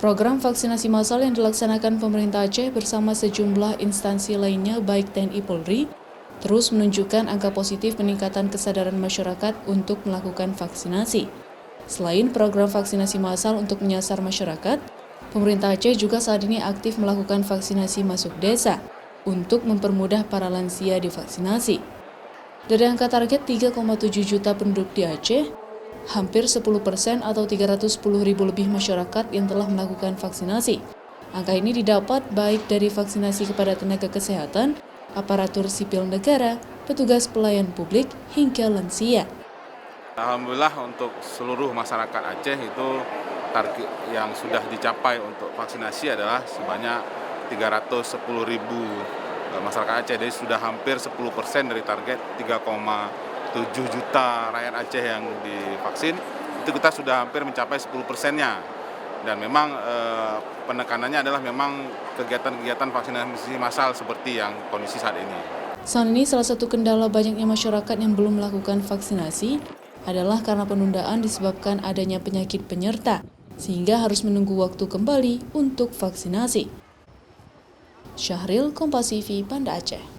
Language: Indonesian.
Program vaksinasi massal yang dilaksanakan pemerintah Aceh bersama sejumlah instansi lainnya baik TNI Polri terus menunjukkan angka positif peningkatan kesadaran masyarakat untuk melakukan vaksinasi. Selain program vaksinasi massal untuk menyasar masyarakat, pemerintah Aceh juga saat ini aktif melakukan vaksinasi masuk desa untuk mempermudah para lansia divaksinasi. Dari angka target 3,7 juta penduduk di Aceh, hampir 10% atau 310.000 lebih masyarakat yang telah melakukan vaksinasi. Angka ini didapat baik dari vaksinasi kepada tenaga kesehatan, aparatur sipil negara, petugas pelayan publik, hingga lansia. Alhamdulillah untuk seluruh masyarakat Aceh itu target yang sudah dicapai untuk vaksinasi adalah sebanyak 310.000 masyarakat Aceh. Jadi sudah hampir 10% dari target 3,7 juta rakyat Aceh yang divaksin, itu kita sudah hampir mencapai 10%-nya. Dan memang penekanannya adalah memang kegiatan-kegiatan vaksinasi massal seperti yang kondisi saat ini. Saat ini salah satu kendala banyaknya masyarakat yang belum melakukan vaksinasi adalah karena penundaan disebabkan adanya penyakit penyerta, sehingga harus menunggu waktu kembali untuk vaksinasi. Syahril, Kompas TV, Banda Aceh.